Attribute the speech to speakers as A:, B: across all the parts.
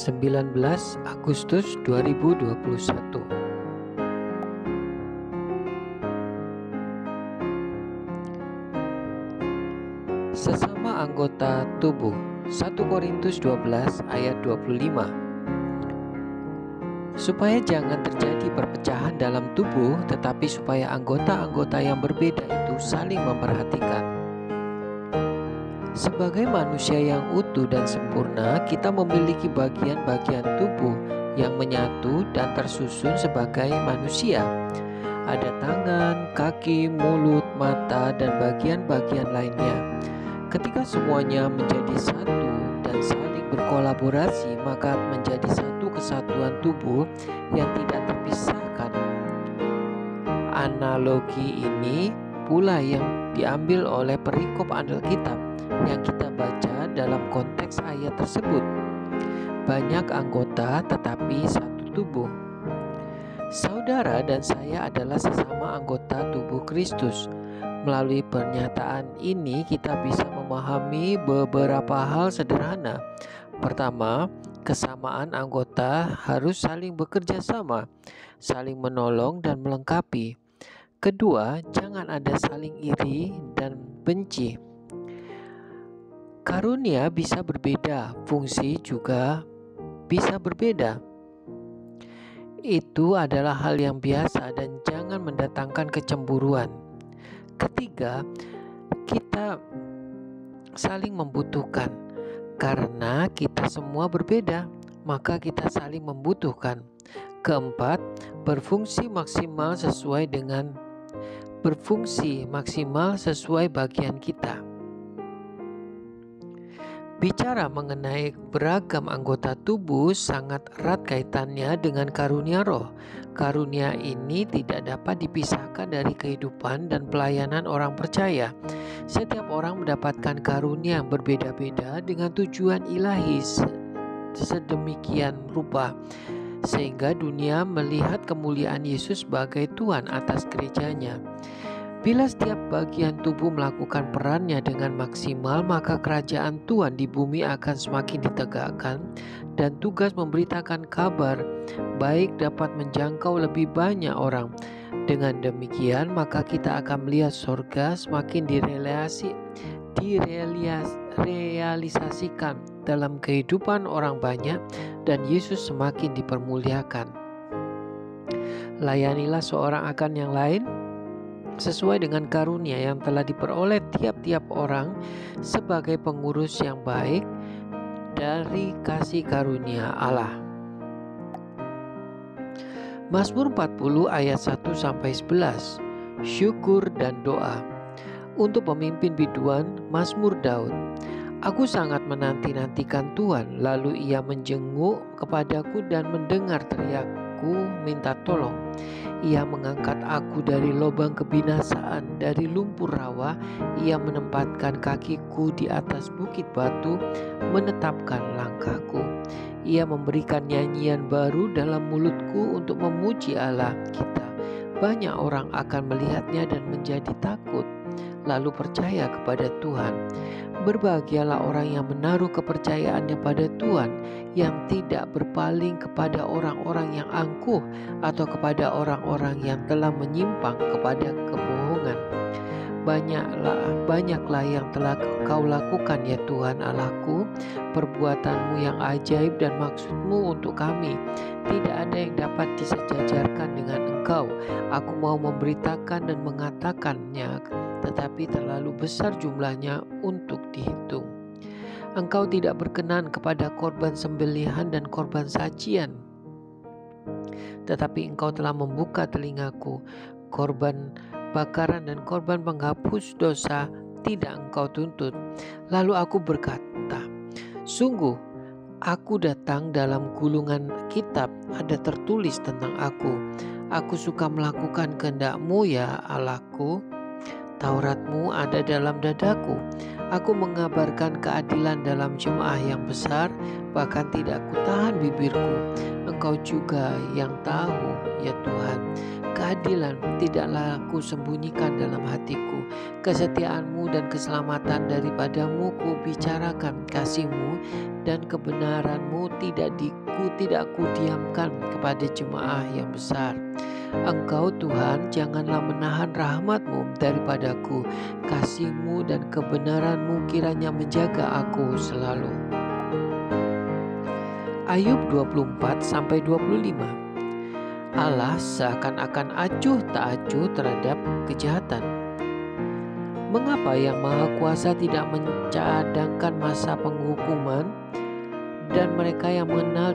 A: 19 Agustus 2021. Sesama anggota tubuh. 1 Korintus 12 ayat 25. Supaya jangan terjadi perpecahan dalam tubuh, tetapi supaya anggota-anggota yang berbeda itu saling memperhatikan. Sebagai manusia yang utuh dan sempurna, kita memiliki bagian-bagian tubuh yang menyatu dan tersusun sebagai manusia. Ada tangan, kaki, mulut, mata, dan bagian-bagian lainnya. Ketika semuanya menjadi satu dan saling berkolaborasi, maka menjadi satu kesatuan tubuh yang tidak terpisahkan. Analogi ini pula yang diambil oleh perikop Alkitab yang kita baca dalam konteks ayat tersebut. Banyak anggota tetapi satu tubuh. Saudara dan saya adalah sesama anggota tubuh Kristus. Melalui pernyataan ini kita bisa memahami beberapa hal sederhana. Pertama, kesamaan anggota harus saling bekerja sama, saling menolong dan melengkapi. Kedua, jangan ada saling iri dan benci. Karunia bisa berbeda, fungsi juga bisa berbeda. Itu adalah hal yang biasa dan jangan mendatangkan kecemburuan. Ketiga, kita saling membutuhkan. Karena kita semua berbeda, maka kita saling membutuhkan. Keempat, berfungsi maksimal sesuai bagian kita. Bicara mengenai beragam anggota tubuh sangat erat kaitannya dengan karunia roh. Karunia ini tidak dapat dipisahkan dari kehidupan dan pelayanan orang percaya. Setiap orang mendapatkan karunia yang berbeda-beda dengan tujuan ilahi sedemikian rupa, sehingga dunia melihat kemuliaan Yesus sebagai Tuhan atas gerejanya. Bila setiap bagian tubuh melakukan perannya dengan maksimal, maka kerajaan Tuhan di bumi akan semakin ditegakkan dan tugas memberitakan kabar baik dapat menjangkau lebih banyak orang. Dengan demikian, maka kita akan melihat sorga semakin direalisasikan dalam kehidupan orang banyak dan Yesus semakin dipermuliakan. Layanilah seorang akan yang lain sesuai dengan karunia yang telah diperoleh tiap-tiap orang sebagai pengurus yang baik dari kasih karunia Allah. Mazmur 40 ayat 1-11. Syukur dan doa. Untuk pemimpin biduan, Mazmur Daud. Aku sangat menanti-nantikan Tuhan, lalu ia menjenguk kepadaku dan mendengar teriakku minta tolong. Ia mengangkat aku dari lubang kebinasaan, dari lumpur rawa. Ia menempatkan kakiku di atas bukit batu, menetapkan langkahku. Ia memberikan nyanyian baru dalam mulutku untuk memuji Allah kita. Banyak orang akan melihatnya dan menjadi takut, lalu percaya kepada Tuhan. Berbahagialah orang yang menaruh kepercayaannya pada Tuhan, yang tidak berpaling kepada orang-orang yang angkuh atau kepada orang-orang yang telah menyimpang kepada kebohongan. Banyaklah yang telah kau lakukan ya Tuhan Allahku, perbuatanmu yang ajaib dan maksudmu untuk kami. Tidak ada yang dapat disejajarkan dengan Engkau. Aku mau memberitakan dan mengatakannya, tetapi terlalu besar jumlahnya untuk dihitung. Engkau tidak berkenan kepada korban sembelihan dan korban sajian, tetapi Engkau telah membuka telingaku. Korban bakaran dan korban penghapus dosa tidak Engkau tuntut. Lalu aku berkata, sungguh aku datang dalam gulungan kitab ada tertulis tentang aku. Aku suka melakukan kehendak-Mu ya Allahku. Taurat-Mu ada dalam dadaku. Aku mengabarkan keadilan dalam jemaah yang besar, bahkan tidak kutahan bibirku. Engkau juga yang tahu ya Tuhan. keadilan tidaklah ku sembunyikan dalam hatiku. Kesetiaanmu dan keselamatan daripadamu ku bicarakan. Kasihmu dan kebenaranmu tidak ku diamkan kepada jemaah yang besar. Engkau Tuhan janganlah menahan rahmat-Mu daripadaku. Kasih-Mu dan kebenaran-Mu kiranya menjaga aku selalu. Ayub 24-25. Allah seakan-akan acuh tak acuh terhadap kejahatan. Mengapa Yang Maha Kuasa tidak mencadangkan masa penghukuman dan mereka yang mengenal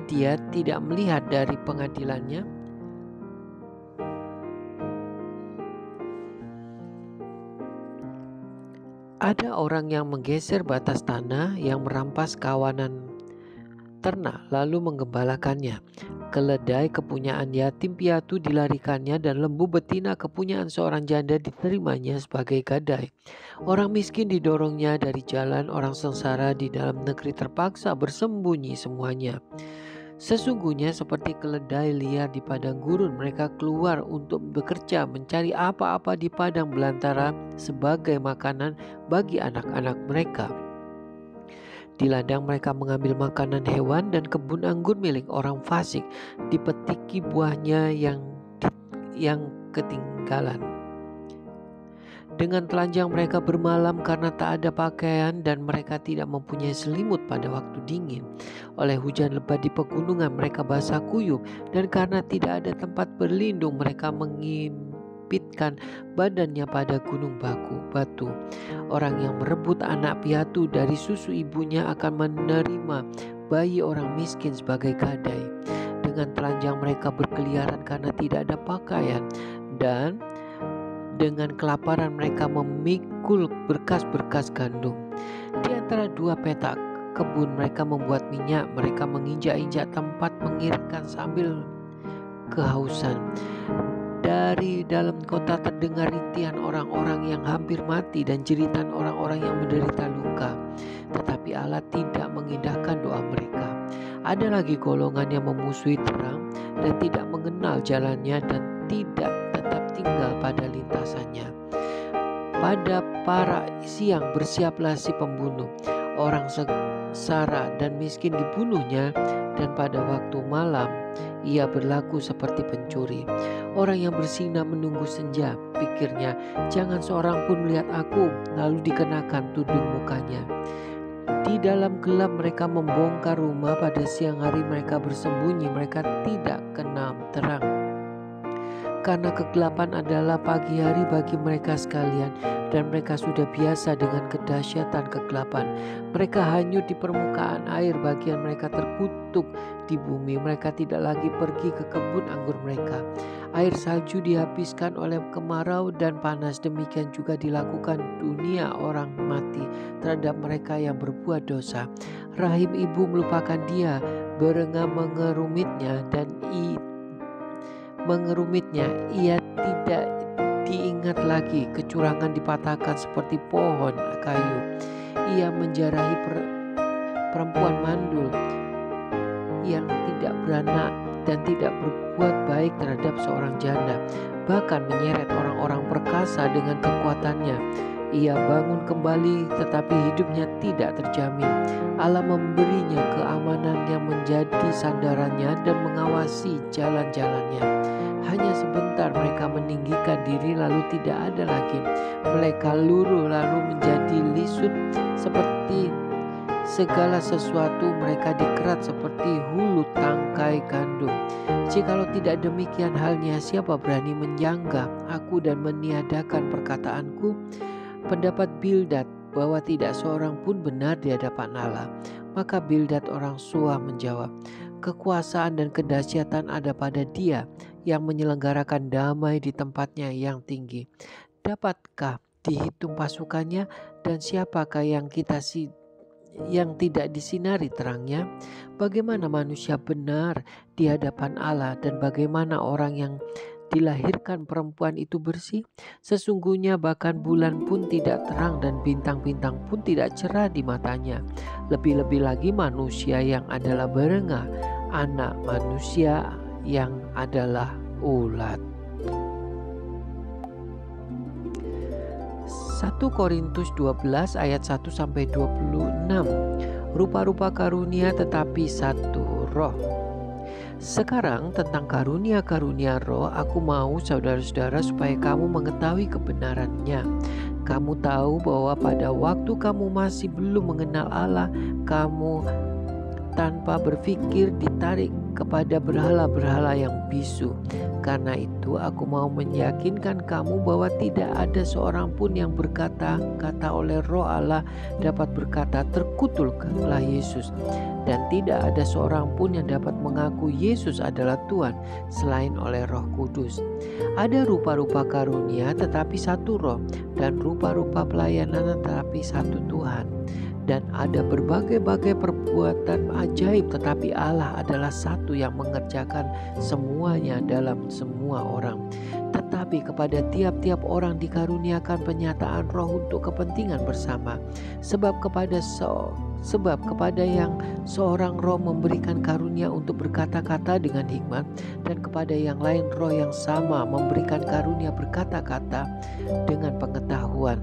A: Dia tidak melihat dari pengadilannya? Ada orang yang menggeser batas tanah, yang merampas kawanan ternak lalu menggembalakannya. Keledai kepunyaan yatim piatu dilarikannya, dan lembu betina kepunyaan seorang janda diterimanya sebagai gadai. Orang miskin didorongnya dari jalan, orang sengsara di dalam negeri terpaksa bersembunyi semuanya. Sesungguhnya seperti keledai liar di padang gurun, mereka keluar untuk bekerja, mencari apa-apa di padang belantara sebagai makanan bagi anak-anak mereka. Di ladang mereka mengambil makanan hewan, dan kebun anggur milik orang fasik dipetiki buahnya yang ketinggalan. Dengan telanjang mereka bermalam karena tak ada pakaian, dan mereka tidak mempunyai selimut pada waktu dingin. Oleh hujan lebat di pegunungan mereka basah kuyup, dan karena tidak ada tempat berlindung mereka mengimpitkan badannya pada gunung batu. Orang yang merebut anak piatu dari susu ibunya akan menerima bayi orang miskin sebagai gadai. Dengan telanjang mereka berkeliaran karena tidak ada pakaian, dan dengan kelaparan mereka memikul berkas-berkas gandum. Di antara dua petak kebun mereka membuat minyak, mereka menginjak-injak tempat mengiritkan sambil kehausan. Dari dalam kota terdengar rintihan orang-orang yang hampir mati dan jeritan orang-orang yang menderita luka. Tetapi Allah tidak mengindahkan doa mereka. Ada lagi golongan yang memusuhi terang dan tidak mengenal jalannya, dan tidak tetap tinggal pada lintasannya. Pada para siang bersiaplah si pembunuh, orang sengsara dan miskin dibunuhnya, dan pada waktu malam ia berlaku seperti pencuri. Orang yang bersinah menunggu senja, pikirnya, jangan seorang pun melihat aku, lalu dikenakan tudung mukanya. Di dalam gelap mereka membongkar rumah, pada siang hari mereka bersembunyi, mereka tidak kenal terang. Karena kegelapan adalah pagi hari bagi mereka sekalian, dan mereka sudah biasa dengan kedahsyatan kegelapan. Mereka hanyut di permukaan air, bagian mereka terkutuk di bumi. Mereka tidak lagi pergi ke kebun anggur mereka. Air salju dihabiskan oleh kemarau dan panas, demikian juga dilakukan dunia orang mati terhadap mereka yang berbuat dosa. Rahim ibu melupakan dia, berengah mengerumitnya, ia tidak diingat lagi. Kecurangan dipatahkan seperti pohon kayu. Ia menjarahi perempuan mandul yang tidak beranak dan tidak berbuat baik terhadap seorang janda, bahkan menyeret orang-orang perkasa dengan kekuatannya. Ia bangun kembali, tetapi hidupnya tidak terjamin. Allah memberinya keamanan yang menjadi sandarannya dan mengawasi jalan-jalannya. Hanya sebentar mereka meninggikan diri, lalu tidak ada lagi. Mereka luruh lalu menjadi lisut seperti segala sesuatu. Mereka dikerat seperti hulu tangkai gandum. Jikalau tidak demikian halnya, siapa berani menyanggah aku dan meniadakan perkataanku? Pendapat Bildad bahwa tidak seorang pun benar di hadapan Allah. Maka Bildad orang Suah menjawab, kekuasaan dan kedahsyatan ada pada Dia yang menyelenggarakan damai di tempatnya yang tinggi. Dapatkah dihitung pasukannya, dan siapakah yang tidak disinari terangnya? Bagaimana manusia benar di hadapan Allah, dan bagaimana orang yang dilahirkan perempuan itu bersih? Sesungguhnya bahkan bulan pun tidak terang, dan bintang-bintang pun tidak cerah di matanya. Lebih-lebih lagi manusia yang adalah berengah, Anak Manusia yang adalah ulat. 1 Korintus 12 ayat 1-26. Rupa-rupa karunia tetapi satu roh. Sekarang tentang karunia-karunia roh, aku mau saudara-saudara supaya kamu mengetahui kebenarannya. Kamu tahu bahwa pada waktu kamu masih belum mengenal Allah, kamu tanpa berpikir ditarik kepada berhala-berhala yang bisu. Karena itu aku mau meyakinkan kamu bahwa tidak ada seorang pun yang berkata-kata oleh Roh Allah dapat berkata terkutuklah Yesus, dan tidak ada seorang pun yang dapat mengaku Yesus adalah Tuhan selain oleh Roh Kudus. Ada rupa-rupa karunia tetapi satu Roh, dan rupa-rupa pelayanan tetapi satu Tuhan. Dan ada berbagai-bagai perbuatan ajaib, tetapi Allah adalah satu yang mengerjakan semuanya dalam semua orang. Tetapi kepada tiap-tiap orang dikaruniakan penyataan roh untuk kepentingan bersama. Sebab kepada yang seorang roh memberikan karunia untuk berkata-kata dengan hikmat, dan kepada yang lain roh yang sama memberikan karunia berkata-kata dengan pengetahuan.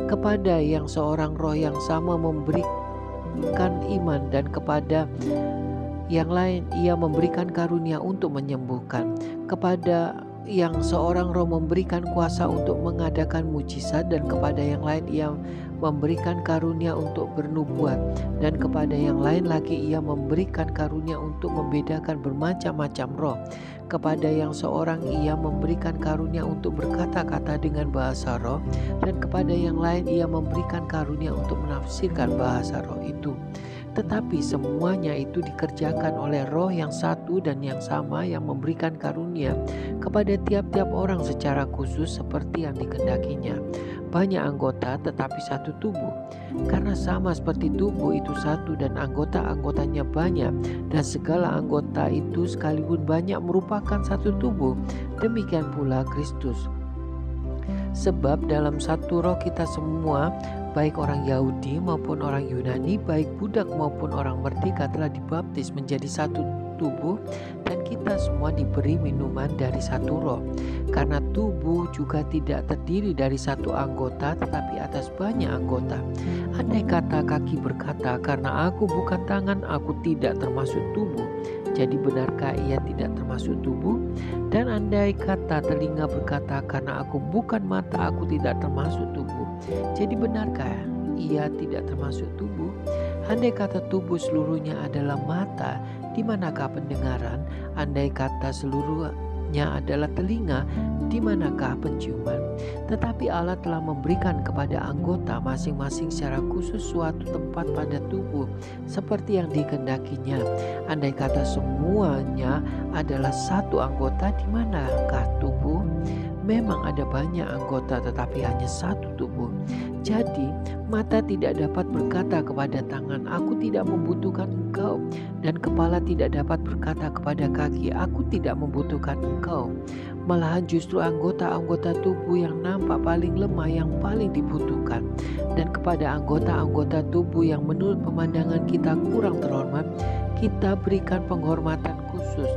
A: Kepada yang seorang roh yang sama memberikan iman, dan kepada yang lain ia memberikan karunia untuk menyembuhkan. Kepada yang seorang roh memberikan kuasa untuk mengadakan mujizat, dan kepada yang lain ia memberikan karunia untuk bernubuat, dan kepada yang lain lagi ia memberikan karunia untuk membedakan bermacam-macam roh. Kepada yang seorang ia memberikan karunia untuk berkata-kata dengan bahasa roh, dan kepada yang lain ia memberikan karunia untuk menafsirkan bahasa roh itu. Tetapi semuanya itu dikerjakan oleh Roh yang satu dan yang sama, yang memberikan karunia kepada tiap-tiap orang secara khusus seperti yang dikehendakinya. Banyak anggota tetapi satu tubuh, karena sama seperti tubuh itu satu dan anggota-anggotanya banyak, dan segala anggota itu sekalipun banyak merupakan satu tubuh. Demikian pula Kristus. Sebab dalam satu roh kita semua, baik orang Yahudi maupun orang Yunani, baik budak maupun orang merdeka, telah dibaptis menjadi satu tubuh, dan kita semua diberi minuman dari satu roh. Karena tubuh juga tidak terdiri dari satu anggota, tetapi atas banyak anggota. Andai kata kaki berkata, karena aku bukan tangan, aku tidak termasuk tubuh, jadi benarkah ia tidak termasuk tubuh? Dan andai kata telinga berkata, karena aku bukan mata, aku tidak termasuk tubuh, jadi benarkah ia tidak termasuk tubuh? Andai kata tubuh seluruhnya adalah mata, di manakah pendengaran? Andai kata seluruhnya adalah telinga, di manakah penciuman? Tetapi Allah telah memberikan kepada anggota masing-masing secara khusus suatu tempat pada tubuh seperti yang dikehendakinya. Andai kata semuanya adalah satu anggota, di manakah tubuh? Memang ada banyak anggota tetapi hanya satu tubuh. Jadi mata tidak dapat berkata kepada tangan, aku tidak membutuhkan engkau, dan kepala tidak dapat berkata kepada kaki, aku tidak membutuhkan engkau. Malahan justru anggota-anggota tubuh yang nampak paling lemah yang paling dibutuhkan. Dan kepada anggota-anggota tubuh yang menurut pemandangan kita kurang terhormat, kita berikan penghormatan khusus.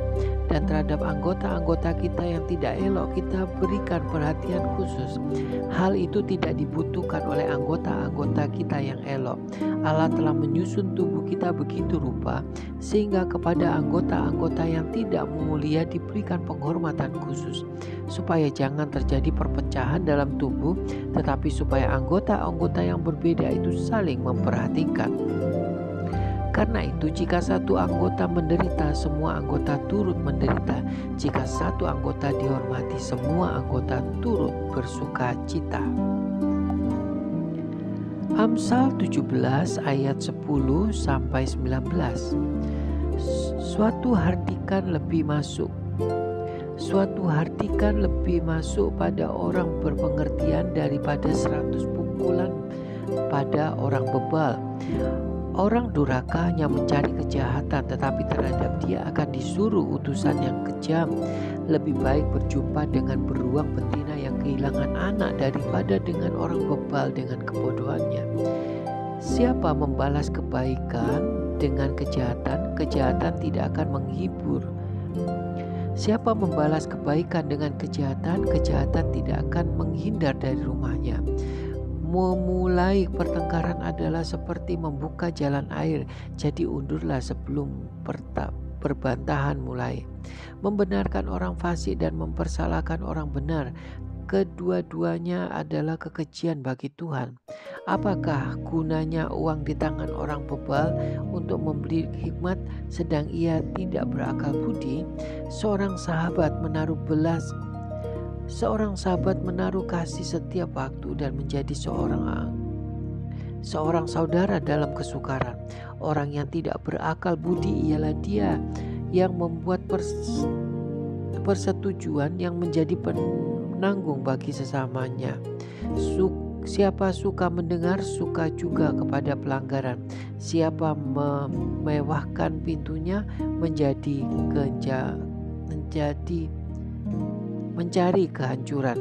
A: Dan terhadap anggota-anggota kita yang tidak elok, kita berikan perhatian khusus. Hal itu tidak dibutuhkan oleh anggota-anggota kita yang elok. Allah telah menyusun tubuh kita begitu rupa, sehingga kepada anggota-anggota yang tidak mulia diberikan penghormatan khusus, supaya jangan terjadi perpecahan dalam tubuh, tetapi supaya anggota-anggota yang berbeda itu saling memperhatikan. Karena itu, jika satu anggota menderita, semua anggota turut menderita. Jika satu anggota dihormati, semua anggota turut bersuka cita. Amsal 17 ayat 10-19. Suatu hardikan lebih masuk pada orang berpengertian daripada 100 pukulan pada orang bebal. Orang durhaka hanya mencari kejahatan, tetapi terhadap dia akan disuruh utusan yang kejam. Lebih baik berjumpa dengan beruang betina yang kehilangan anak daripada dengan orang bebal dengan kebodohannya. Siapa membalas kebaikan dengan kejahatan, kejahatan tidak akan menghibur. Siapa membalas kebaikan dengan kejahatan, kejahatan tidak akan menghindar dari rumahnya. Memulai pertengkaran adalah seperti membuka jalan air, jadi undurlah sebelum perbantahan mulai. Membenarkan orang fasik dan mempersalahkan orang benar, kedua-duanya adalah kekejian bagi Tuhan. Apakah gunanya uang di tangan orang bebal untuk membeli hikmat sedang ia tidak berakal budi? Seorang sahabat menaruh kasih setiap waktu dan menjadi seorang saudara dalam kesukaran. Orang yang tidak berakal budi ialah dia yang membuat persetujuan yang menjadi penanggung bagi sesamanya. Siapa suka mendengar, suka juga kepada pelanggaran. Siapa memewahkan pintunya mencari kehancuran.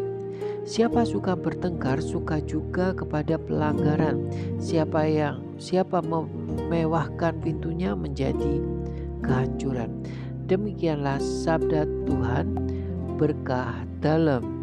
A: Siapa suka bertengkar, suka juga kepada pelanggaran. Siapa memewahkan pintunya menjadi kehancuran. Demikianlah sabda Tuhan, berkah dalam